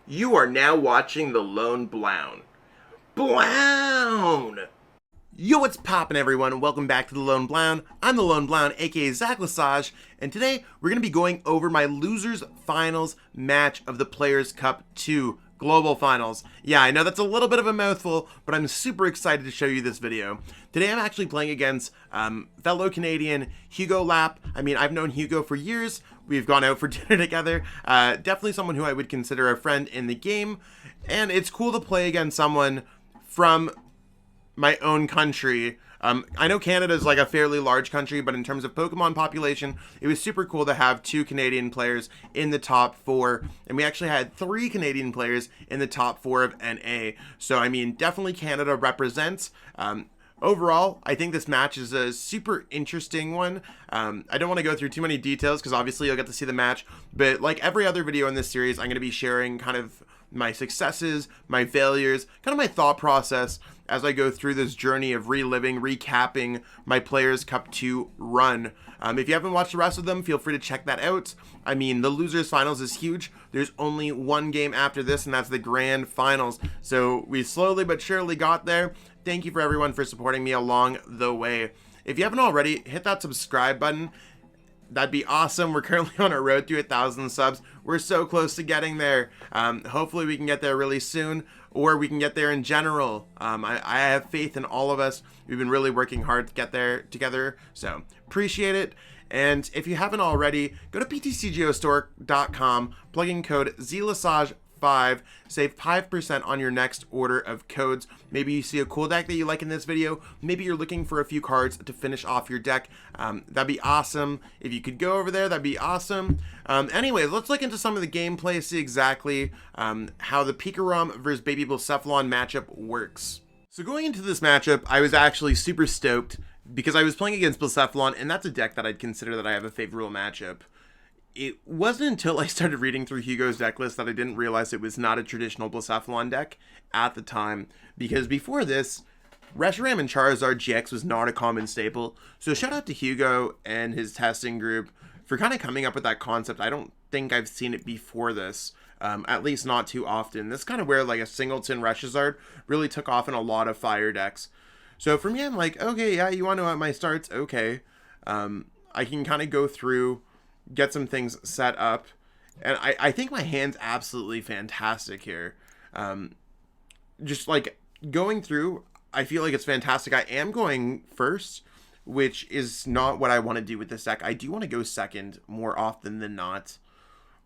You are now watching The Lone Blown. Blown! Yo, what's poppin', everyone? Welcome back to The Lone Blown. I'm The Lone Blown, aka Zach Lesage, and today we're going to be going over my Losers Finals match of the Players' Cup 2 Global Finals. Yeah, I know that's a little bit of a mouthful, but I'm super excited to show you this video. Today I'm actually playing against fellow Canadian Hugo L. I've known Hugo for years. We've gone out for dinner together. Definitely someone who I would consider a friend in the game, and it's cool to play against someone from my own country. I know Canada is like a fairly large country, but in terms of Pokemon population, it was super cool to have 2 Canadian players in the top 4, and we actually had 3 Canadian players in the top 4 of NA. So, definitely Canada represents. Overall, I think this match is a super interesting one. I don't want to go through too many details because obviously you'll get to see the match, but like every other video in this series, I'm going to be sharing kind of my successes, my failures, kind of my thought process as I go through this journey of reliving, recapping my Players' Cup 2 run. If you haven't watched the rest of them, feel free to check that out. The Losers Finals is huge. There's only one game after this, and that's the Grand Finals. So we slowly but surely got there. Thank you for everyone for supporting me along the way. If you haven't already, hit that subscribe button. That'd be awesome. We're currently on a road to 1,000 subs. We're so close to getting there. Hopefully we can get there really soon, or we can get there in general. I have faith in all of us. We've been really working hard to get there together, so appreciate it. And if you haven't already, go to ptcgostore.com, plug in code ZLESAGE5, save 5% on your next order of codes. Maybe you see a cool deck that you like in this video. Maybe you're looking for a few cards to finish off your deck. That'd be awesome. If you could go over there, that'd be awesome. Anyways, let's look into some of the gameplay, see exactly how the PikaRom versus Baby Blacephalon matchup works. So going into this matchup, I was actually super stoked because I was playing against Blacephalon, and that's a deck that I'd consider that I have a favorable matchup. It wasn't until I started reading through Hugo's deck list that I didn't realize it was not a traditional Blacephalon deck at the time, because before this, Reshiram and Charizard GX was not a common staple. So shout out to Hugo and his testing group for kind of coming up with that concept. I don't think I've seen it before this, at least not too often. This is kind of where like a singleton Reshizard really took off in a lot of fire decks. So for me, I'm like, okay, yeah, you want to know what my starts? Okay. I can kind of go through, get some things set up, and I think my hand's absolutely fantastic here. Just like going through, I feel like it's fantastic. I am going first, which is not what I want to do with this deck. I do want to go second more often than not,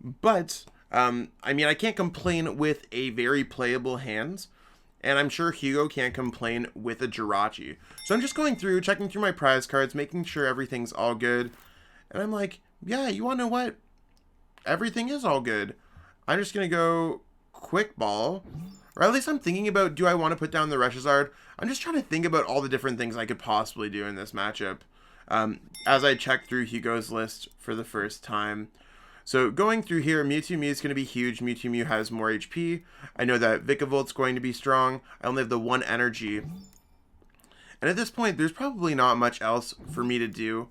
but I can't complain with a very playable hand, and I'm sure Hugo can't complain with a Jirachi. So I'm just going through, checking through my prize cards, making sure everything's all good, and I'm like, yeah, you want to know what? Everything is all good. I'm just going to go Quick Ball. Or at least I'm thinking about, do I want to put down the Reshizard? I'm just trying to think about all the different things I could possibly do in this matchup. As I check through Hugo's list for the first time. So going through here, Mewtwo Mew is going to be huge. Mewtwo Mew has more HP. I know that Vicavolt's going to be strong. I only have the 1 energy. And at this point, there's probably not much else for me to do.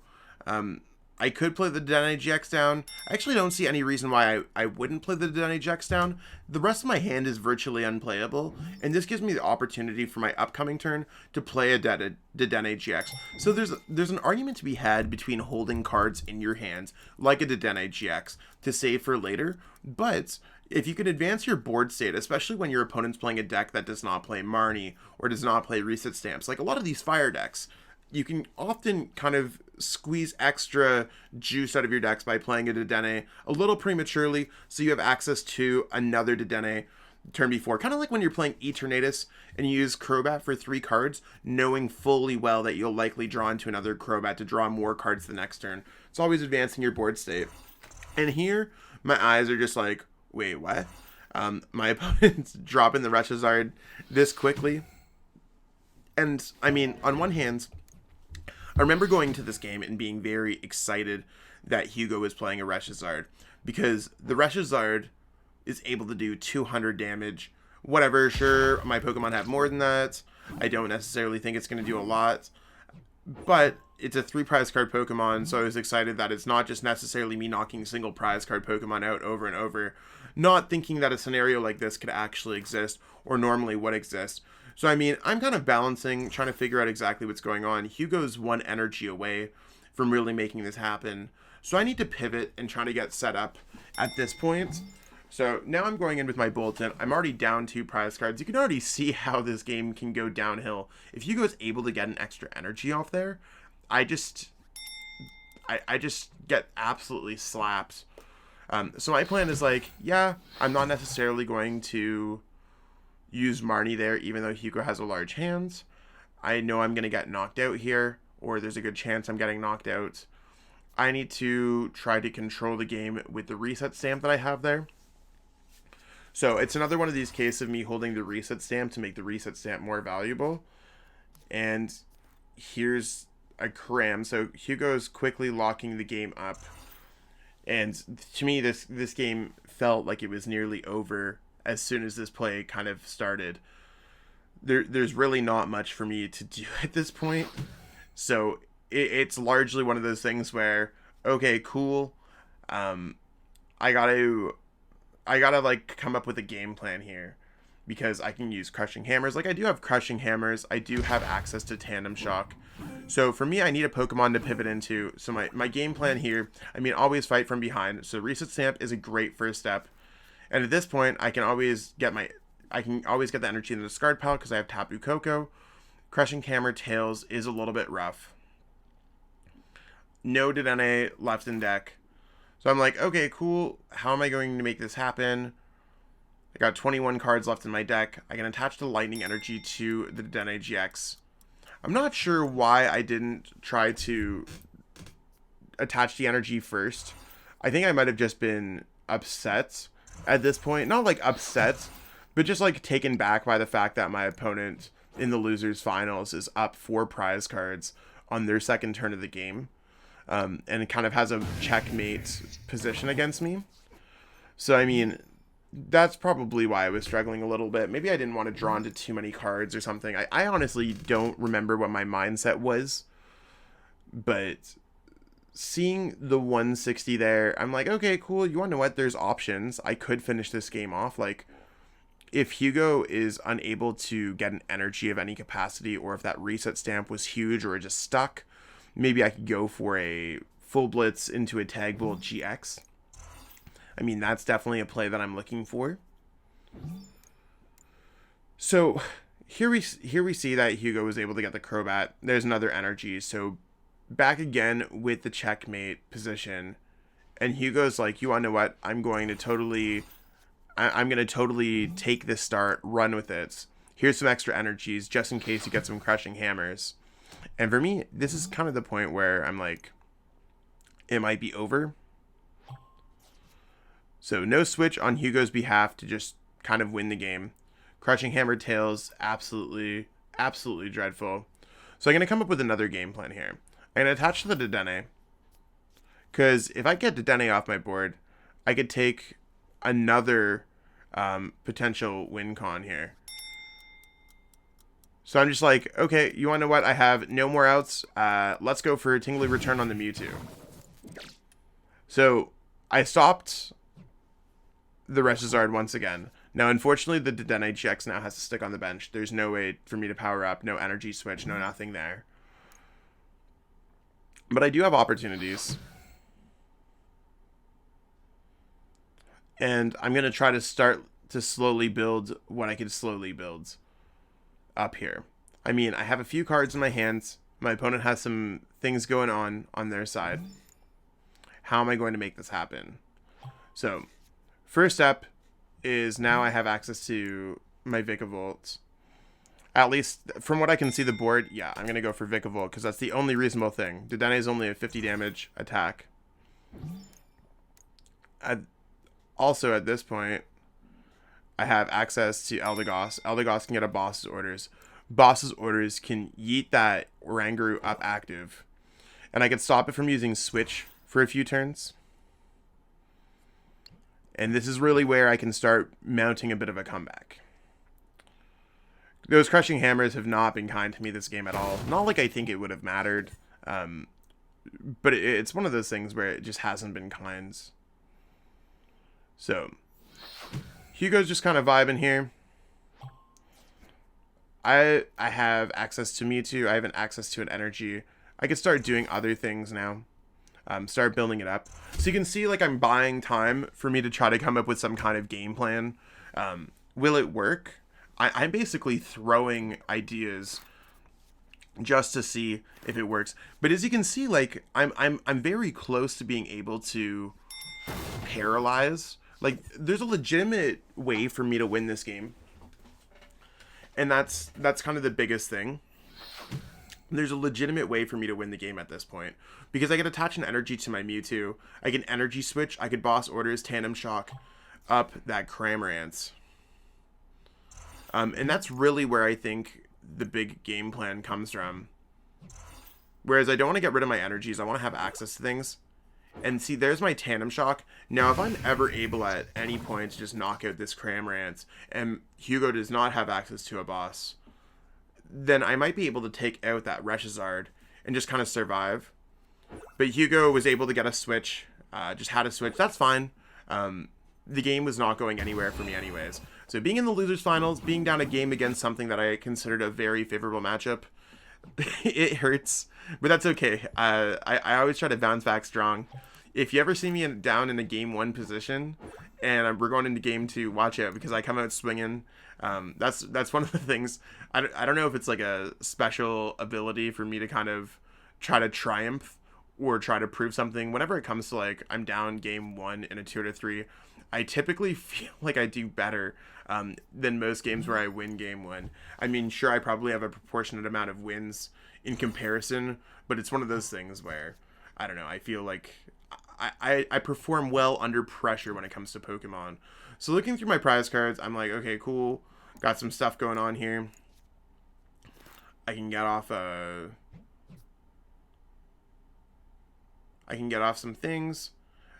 I could play the Dedenne GX down. I actually don't see any reason why I wouldn't play the Dedenne GX down. The rest of my hand is virtually unplayable, and this gives me the opportunity for my upcoming turn to play a Dedenne GX. So there's an argument to be had between holding cards in your hands, like a Dedenne GX, to save for later, but if you can advance your board state, especially when your opponent's playing a deck that does not play Marnie, or does not play Reset Stamps, like a lot of these fire decks, you can often kind of squeeze extra juice out of your decks by playing a Dedenne a little prematurely, so you have access to another Dedenne turn before. Kind of like when you're playing Eternatus and you use Crobat for 3 cards, knowing fully well that you'll likely draw into another Crobat to draw more cards the next turn. It's always advancing your board state. And here, my eyes are just like, wait, what? My opponent's dropping the Reshizard this quickly. And, on one hand, I remember going to this game and being very excited that Hugo was playing a Reshizard, because the Reshizard is able to do 200 damage. Whatever, sure, my Pokemon have more than that. I don't necessarily think it's going to do a lot, but it's a 3 prize card Pokemon, so I was excited that it's not just necessarily me knocking single prize card Pokemon out over and over. not thinking that a scenario like this could actually exist or normally would exist. So, I mean, I'm kind of balancing, trying to figure out exactly what's going on. Hugo's 1 energy away from really making this happen. So I need to pivot and try to get set up at this point. So now I'm going in with my Bolton. I'm already down 2 prize cards. You can already see how this game can go downhill. If Hugo is able to get an extra energy off there, I just get absolutely slapped. So my plan is like, yeah, I'm not necessarily going to use Marnie there, even though Hugo has a large hand. I know I'm going to get knocked out here, or there's a good chance I'm getting knocked out. I need to try to control the game with the reset stamp that I have there. So it's another one of these cases of me holding the reset stamp to make the reset stamp more valuable. And here's a cram. So Hugo's quickly locking the game up. And to me, this game felt like it was nearly over as soon as this play kind of started. There's really not much for me to do at this point. So it's largely one of those things where, okay, cool. I gotta like come up with a game plan here, because I can use crushing hammers. Like, I do have crushing hammers. I do have access to tandem shock. So for me, I need a Pokemon to pivot into. So my game plan here, I mean, always fight from behind. So reset stamp is a great first step. And at this point, I can always get the energy in the discard pile because I have Tapu Koko. Crushing Hammer Tails is a little bit rough. No Dedenne left in deck. So I'm like, okay, cool. How am I going to make this happen? I got 21 cards left in my deck. I can attach the Lightning Energy to the Dedenne GX. I'm not sure why I didn't try to attach the energy first. I think I might have just been upset at this point. Not like upset, but just like taken back by the fact that my opponent in the losers finals is up 4 prize cards on their second turn of the game. And it kind of has a checkmate position against me. So, I mean, that's probably why I was struggling a little bit. Maybe I didn't want to draw into too many cards or something. I honestly don't remember what my mindset was. But seeing the 160 there, I'm like, okay, cool. You want to know what? There's options. I could finish this game off. Like, if Hugo is unable to get an energy of any capacity, or if that reset stamp was huge or just stuck, maybe I could go for a full blitz into a Tag Bolt GX. I mean, that's definitely a play that I'm looking for. So here we see that Hugo was able to get the Crobat. There's another energy. So back again with the checkmate position. And Hugo's like, you want to know what? I'm going to totally take this start, run with it. Here's some extra energies just in case you get some crushing hammers. And for me, this is kind of the point where I'm like, it might be over. So no switch on Hugo's behalf to just kind of win the game. Crushing Hammer Tails, absolutely dreadful. So I'm going to come up with another game plan here. I'm going to attach to the Dedenne. Because if I get Dedenne off my board, I could take another potential win con here. So I'm just like, okay, you want to know what? I have no more outs. Let's go for a Tingly Return on the Mewtwo. So I stopped the Reshizard once again. Now, unfortunately, the Dedenne GX now has to stick on the bench. There's no way for me to power up, no energy switch, no nothing there. But I do have opportunities. And I'm going to try to start to slowly build what I can slowly build up here. I mean, I have a few cards in my hands. My opponent has some things going on their side. How am I going to make this happen? So, first step is now I have access to my Vikavolt. At least, from what I can see the board, yeah, I'm going to go for Vikavolt, because that's the only reasonable thing. Dedenne is only a 50 damage attack. Also, at this point, I have access to Eldegoss. Eldegoss can get a Boss's Orders. Boss's Orders can yeet that Oranguru up active. And I can stop it from using Switch for a few turns. And this is really where I can start mounting a bit of a comeback. Those Crushing Hammers have not been kind to me this game at all. Not like I think it would have mattered. But it's one of those things where it just hasn't been kind. So, Hugo's just kind of vibing here. I have access to Mewtwo. I have an access to an energy. I could start doing other things now. Start building it up. So you can see like I'm buying time for me to try to come up with some kind of game plan. Will it work? I'm basically throwing ideas just to see if it works. But as you can see, like I'm very close to being able to paralyze. Like there's a legitimate way for me to win this game. And that's kind of the biggest thing. There's a legitimate way for me to win the game at this point. Because I can attach an energy to my Mewtwo. I can energy switch. I could boss orders, tandem shock up that Cramorant. And that's really where I think the big game plan comes from. Whereas I don't want to get rid of my energies. I want to have access to things. And see, there's my tandem shock. Now, if I'm ever able at any point to just knock out this Cramorant, and Hugo does not have access to a boss, then I might be able to take out that Reshizard and just kind of survive. But Hugo was able to get a switch, just had a switch. That's fine. The game was not going anywhere for me anyways. So being in the losers finals, being down a game against something that I considered a very favorable matchup, it hurts, but that's okay. I always try to bounce back strong. If you ever see me down in a game 1 position and we're going into game 2, watch out, because I come out swinging. That's one of the things. I don't know if it's like a special ability for me to kind of try to triumph or try to prove something. Whenever it comes to like I'm down game 1 in a 2 to 3, I typically feel like I do better than most games where I win game 1. I mean, sure, I probably have a proportionate amount of wins in comparison, but it's one of those things where, I don't know, I feel like I perform well under pressure when it comes to Pokemon. So looking through my prize cards, I'm like, okay, cool. Got some stuff going on here. I can get off some things.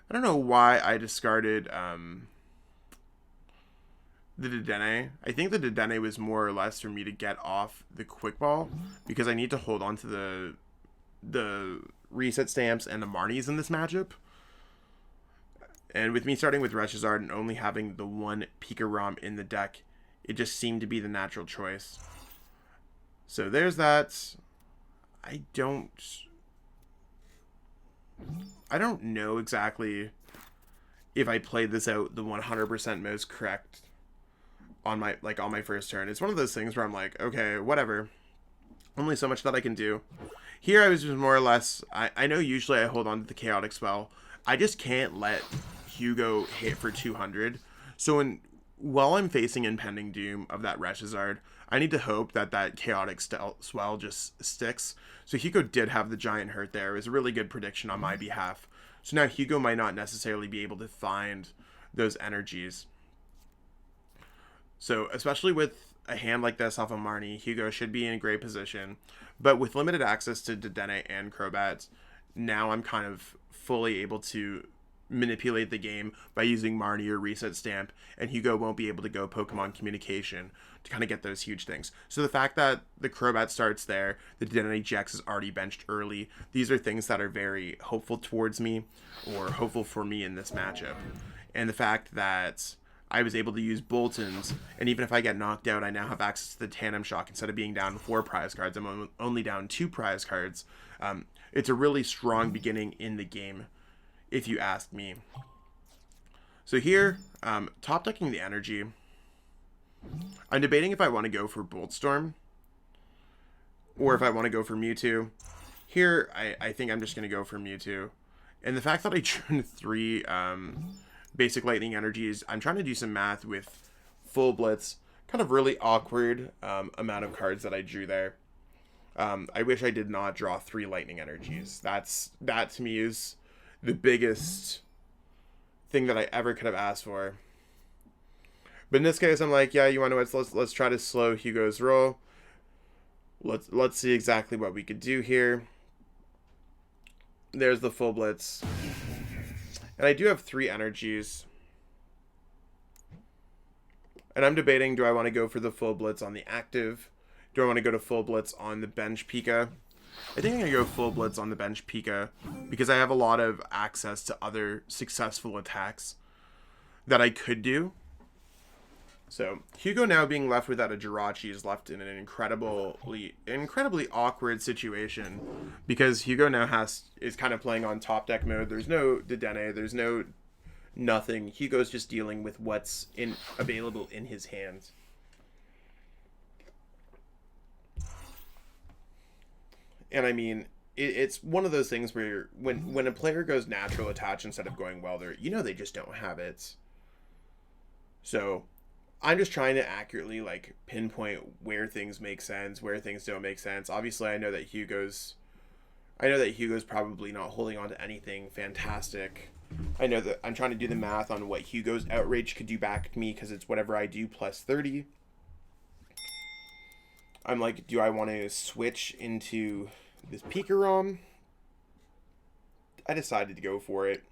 I don't know why I discarded the Dedenne. I think the Dedenne was more or less for me to get off the Quick Ball, because I need to hold on to the reset stamps and the Marnies in this matchup. And with me starting with Reshizard and only having the one PikaRom in the deck, it just seemed to be the natural choice. So there's that. I don't know exactly if I played this out the 100% most correct on my first turn. It's one of those things where I'm like, okay, whatever. Only so much that I can do. Here I was just more or less, I know usually I hold on to the Chaotic Spell. I just can't let Hugo hit for 200. So while I'm facing impending doom of that Reshizard, I need to hope that Chaotic Swell just sticks. So Hugo did have the giant hurt there. It was a really good prediction on my behalf. So now Hugo might not necessarily be able to find those energies. So especially with a hand like this off of Marnie, Hugo should be in a great position. But with limited access to Dedenne and Crobat, now I'm kind of fully able to manipulate the game by using Marnie or Reset Stamp, and Hugo won't be able to go Pokemon Communication to kind of get those huge things. So the fact that the Crobat starts there, the Dedenne GX is already benched early, these are things that are very hopeful towards me, or hopeful for me in this matchup. And the fact that I was able to use Boltons, and even if I get knocked out, I now have access to the Tandem Shock. Instead of being down 4 prize cards, I'm only down 2 prize cards. It's a really strong beginning in the game, if you ask me. So here, top decking the energy. I'm debating if I want to go for Boltstorm, or if I want to go for Mewtwo. Here, I think I'm just going to go for Mewtwo. And the fact that I drew 3 basic lightning energies, I'm trying to do some math with full blitz. Kind of really awkward amount of cards that I drew there. I wish I did not draw 3 lightning energies. That to me is the biggest thing that I ever could have asked for. But in this case, I'm like, yeah, you want to let's try to slow Hugo's roll. Let's see exactly what we could do here. There's the full blitz. And I do have 3 energies. And I'm debating, do I want to go for the full blitz on the active? Do I want to go to full blitz on the bench Pika? I think I'm going to go full blitz on the bench Pika, because I have a lot of access to other successful attacks that I could do. So Hugo now being left without a Jirachi is left in an incredibly awkward situation because Hugo now is kind of playing on top deck mode. There's no Dedenne, there's no nothing. Hugo's just dealing with what's available in his hands. And I mean, it's one of those things where when a player goes natural attach instead of going welder, you know they just don't have it. So I'm just trying to accurately like pinpoint where things make sense, where things don't make sense. Obviously, I know that Hugo's probably not holding on to anything fantastic. I know that I'm trying to do the math on what Hugo's outrage could do back to me because it's whatever I do plus 30. I'm like, do I want to switch into this PikaRom? I decided to go for it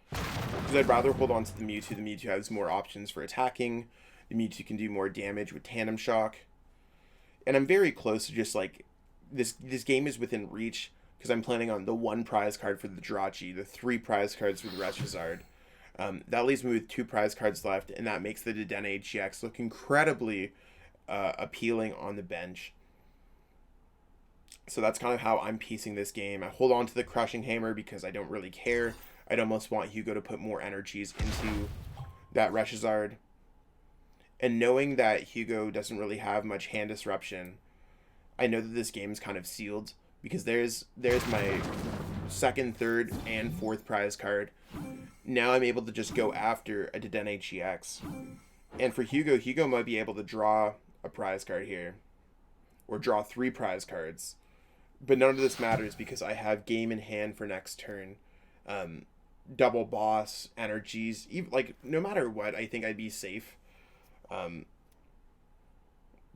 because I'd rather hold on to the Mewtwo. The Mewtwo has more options for attacking. The Mewtwo can do more damage with Tandem Shock. And I'm very close to just like, this game is within reach because I'm planning on the 1 prize card for the Jirachi, the 3 prize cards for the Reshizard. That leaves me with 2 prize cards left, and that makes the Dedenne GX look incredibly appealing on the bench. So that's kind of how I'm piecing this game. I hold on to the Crushing Hammer because I don't really care. I'd almost want Hugo to put more energies into that Reshizard. And knowing that Hugo doesn't really have much hand disruption, I know that this game is kind of sealed because there's my 2nd, 3rd, and 4th prize card. Now I'm able to just go after a Dedenne GX. And for Hugo might be able to draw a prize card here, or draw 3 prize cards, but none of this matters because I have game in hand for next turn. Double boss energies, even, like no matter what, I think I'd be safe. But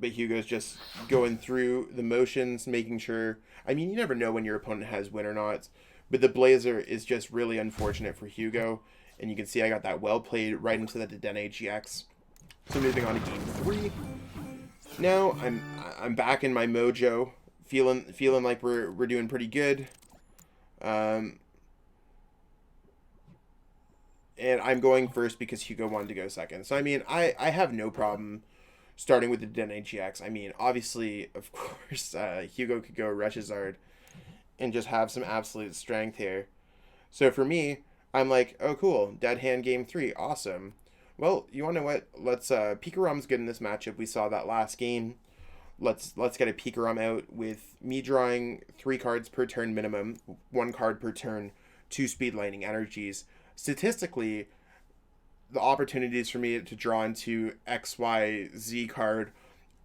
Hugo's just going through the motions, making sure. I mean, you never know when your opponent has win or not, but the Blazer is just really unfortunate for Hugo, and you can see I got that well played right into the Dedenne GX. So moving on to game 3. Now I'm back in my mojo, feeling like we're doing pretty good. And I'm going first because Hugo wanted to go second. So I mean, I have no problem starting with the Dedenne GX. I mean, obviously, of course, Hugo could go Reshizard and just have some absolute strength here. So for me, I'm like, oh cool, dead hand game 3, awesome. Well, you want to know what? Let's PikaRom's good in this matchup. We saw that last game. Let's get a PikaRom out with me drawing 3 cards per turn minimum, 1 card per turn, 2 Speed Lightning energies. Statistically, the opportunities for me to draw into XYZ card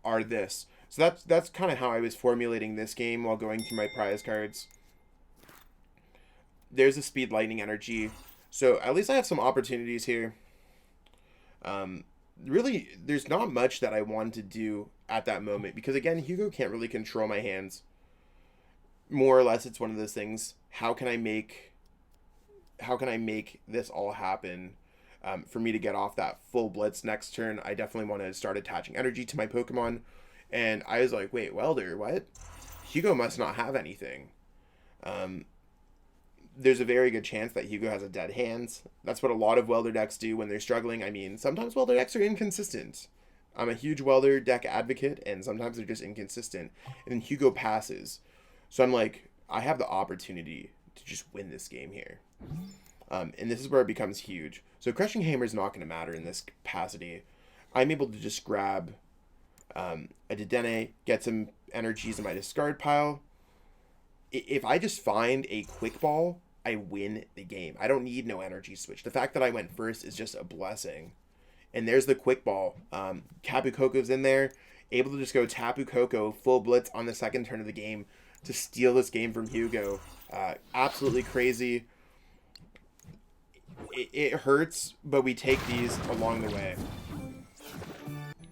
are this. So that's kind of how I was formulating this game while going through my prize cards. There's a Speed Lightning energy. So at least I have some opportunities here. Really, there's not much that I want to do at that moment because again, Hugo can't really control my hands. More or less, it's one of those things. How can I make this all happen? For me to get off that full blitz next turn, I definitely want to start attaching energy to my Pokemon. And I was like, wait, Welder, what? Hugo must not have anything. There's a very good chance that Hugo has a dead hands. That's what a lot of Welder decks do when they're struggling. I mean, sometimes Welder decks are inconsistent. I'm a huge Welder deck advocate, and sometimes they're just inconsistent. And then Hugo passes. So I'm like, I have the opportunity to just win this game here. And this is where it becomes huge. So Crushing Hammer is not going to matter in this capacity. I'm able to just grab a Dedenne, get some energies in my discard pile. If I just find a Quick Ball, I win the game. I don't need no energy switch. The fact that I went first is just a blessing. And there's the Quick Ball. Tapu Koko's in there, able to just go Tapu Koko full blitz on the 2nd turn of the game to steal this game from Hugo. Absolutely crazy. It hurts, but we take these along the way.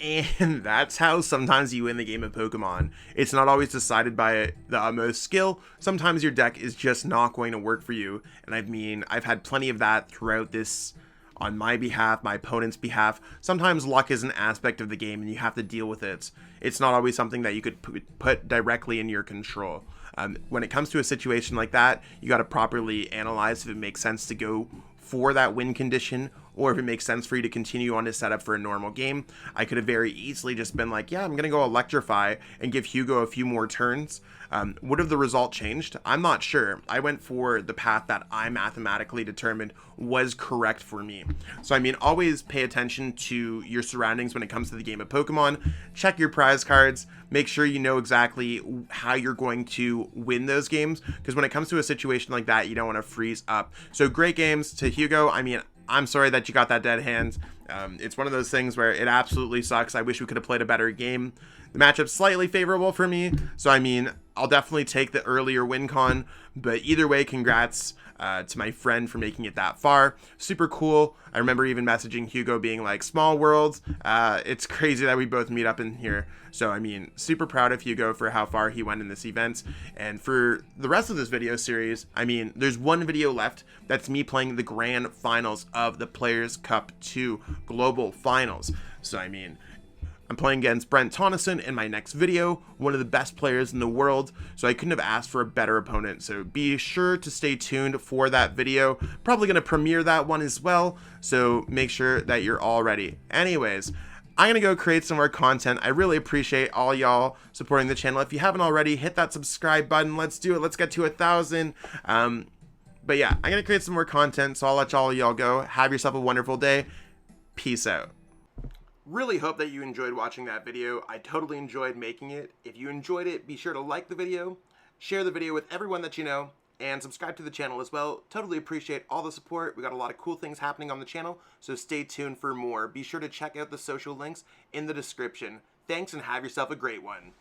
And that's how sometimes you win the game of Pokemon. It's not always decided by the utmost skill. Sometimes your deck is just not going to work for you. And I mean, I've had plenty of that throughout this on my behalf, my opponent's behalf. Sometimes luck is an aspect of the game and you have to deal with it. It's not always something that you could put directly in your control. When it comes to a situation like that, you got to properly analyze if it makes sense to go for that win condition or if it makes sense for you to continue on his setup for a normal game. I could have very easily just been like, yeah, I'm going to go Electrify and give Hugo a few more turns. Would have the result changed? I'm not sure. I went for the path that I mathematically determined was correct for me. So, I mean, always pay attention to your surroundings when it comes to the game of Pokemon. Check your prize cards. Make sure you know exactly how you're going to win those games, because when it comes to a situation like that, you don't want to freeze up. So, great games to Hugo. I mean, I'm sorry that you got that dead hand. It's one of those things where it absolutely sucks. I wish we could have played a better game. The matchup's slightly favorable for me, so I mean, I'll definitely take the earlier win con, but either way, congrats to my friend for making it that far. Super cool. I remember even messaging Hugo being like, small worlds. It's crazy that we both meet up in here. So, I mean, super proud of Hugo for how far he went in this event. And for the rest of this video series, I mean, there's one video left. That's me playing the grand finals of the Players Cup 2 Global Finals. So, I mean, I'm playing against Brent Tonneson in my next video, one of the best players in the world, so I couldn't have asked for a better opponent. So be sure to stay tuned for that video. Probably going to premiere that one as well, so make sure that you're all ready. Anyways, I'm going to go create some more content. I really appreciate all y'all supporting the channel. If you haven't already, hit that subscribe button. Let's do it. Let's get to 1,000. But yeah, I'm going to create some more content, so I'll let all y'all go. Have yourself a wonderful day. Peace out. Really hope that you enjoyed watching that video. I totally enjoyed making it. If you enjoyed it, be sure to like the video, share the video with everyone that you know, and subscribe to the channel as well. Totally appreciate all the support. We got a lot of cool things happening on the channel, so stay tuned for more. Be sure to check out the social links in the description. Thanks and have yourself a great one.